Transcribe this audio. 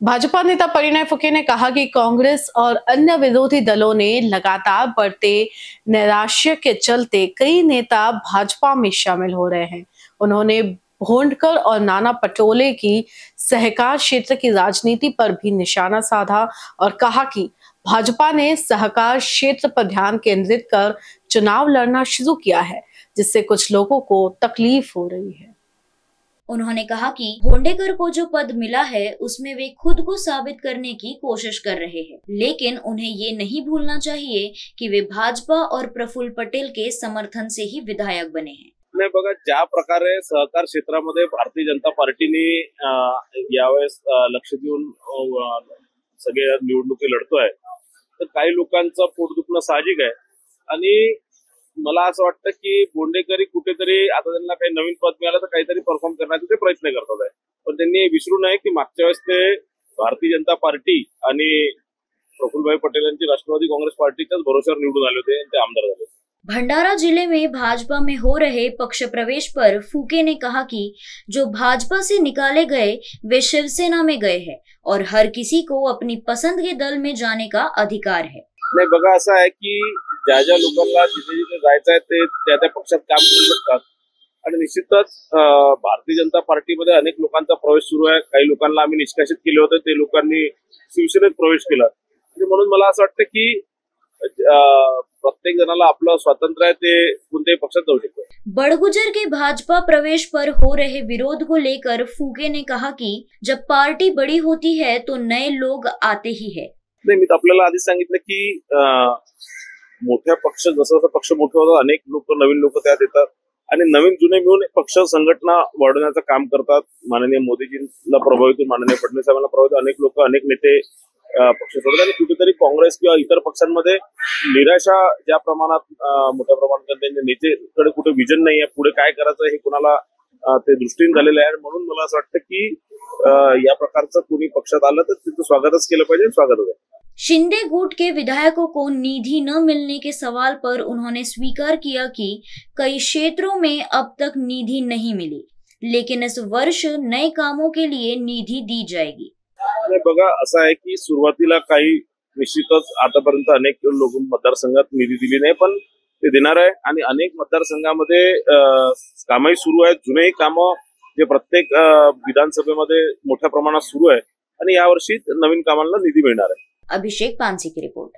भाजपा नेता परिणय फुके ने कहा कि कांग्रेस और अन्य विरोधी दलों ने लगातार बढ़ते नैराश्य के चलते कई नेता भाजपा में शामिल हो रहे हैं। उन्होंने भोंडकर और नाना पटोले की सहकार क्षेत्र की राजनीति पर भी निशाना साधा और कहा कि भाजपा ने सहकार क्षेत्र पर ध्यान केंद्रित कर चुनाव लड़ना शुरू किया है, जिससे कुछ लोगों को तकलीफ हो रही है। उन्होंने कहा कि भोंडेकर को जो पद मिला है उसमें वे खुद को साबित करने की कोशिश कर रहे हैं, लेकिन उन्हें ये नहीं भूलना चाहिए कि वे भाजपा और प्रफुल्ल पटेल के समर्थन से ही विधायक बने हैं। नाही बघा, ज्या प्रकारे सहकार क्षेत्रामध्ये भारतीय जनता पार्टीने यावेळेस लक्ष देऊन सगळे निवडणुकी लढतोय, तर काही लोकांचं पोट दुखणं साहजिक आहे आणि मला असं वाटतं की बोंडेकरी कुठेतरी आता त्यांना काही नवीन पद मिळालं तर काहीतरी परफॉर्म करण्याचे ते प्रयत्न करतात आहे, पण त्यांनी विसरू नये की मागच्या वेळेस ते भारतीय जनता पार्टी आणि प्रफुल्लभाई पटेल यांची राष्ट्रवादी कांग्रेस पार्टीच्याच भरोश्यावर निवडून आले होते आणि ते आमदार झाले। भंडारा जिले में भाजपा में हो रहे पक्ष प्रवेश पर फूके ने कहा कि जो भाजपा से निकाले गए वे शिवसेना में गए हैं और हर किसी को अपनी पसंद के दल में जाने का अधिकार है। नाही बघा, असं आहे की ज्या ज्या लोकांना जिथे जिथे जायचं आहे ते त्या त्या पक्षात काम करू शकतात आणि निश्चितच भारतीय जनता पार्टीमध्ये अनेक लोकांचा प्रवेश सुरू आहे। काही लोकांना आम्ही निष्कासित केले होते, ते लोकांनी शिवसेनेत प्रवेश केला। म्हणून मला असं वाटतं की प्रत्येक जनाला आपलं स्वातंत्र्य है, ते कोणत्याही पक्षात जाऊ शकतो। बड़गुजर के भाजपा प्रवेश पर हो रहे विरोध को लेकर फूके ने कहा कि जब पार्टी बड़ी होती है तो नए लोग आते ही है। नाही, मी आपल्याला आधी सांगितलं की मोठ्या पक्ष जसं जसं पक्ष मोठे होतात अनेक लोक नवीन लोक त्यात येतात आणि नवीन जुने मिळून एक पक्ष संघटना वाढवण्याचं काम करतात। माननीय मोदीजींना प्रभावित, माननीय फडणवीस साहेबांना प्रभावित अनेक लोक, अनेक नेते पक्ष सोडतात आणि कुठेतरी काँग्रेस किंवा इतर पक्षांमध्ये निराशा ज्या प्रमाणात मोठ्या प्रमाणात त्यांच्या नेतेकडे कुठे विजन नाही आहे, पुढे काय करायचं हे कुणाला ते दृष्टीने झालेलं आहे। म्हणून मला असं वाटतं की या प्रकारचं कोणी पक्षात आलं तर तिचं स्वागतच केलं पाहिजे, स्वागतच आहे। शिंदे गुट के विधायकों को निधि न मिलने के सवाल पर उन्होंने स्वीकार किया कि कई क्षेत्रों में अब तक निधि नहीं मिली, लेकिन इस वर्ष नए कामों के लिए निधि दी जाएगी। नाही बघा, असं आहे की सुरुवातीला काही निश्चितच आतापर्यंत अनेक लोक मतदारसंघात निधी दिली नाही, पण ते देणार आहे आणि अनेक मतदारसंघामध्ये कामही सुरू आहेत। जुनेही कामं जे प्रत्येक विधानसभेमध्ये मोठ्या प्रमाणात सुरू आहे आणि यावर्षी नवीन कामांना निधी मिळणार आहे। अभिषेक पानसी की रिपोर्ट।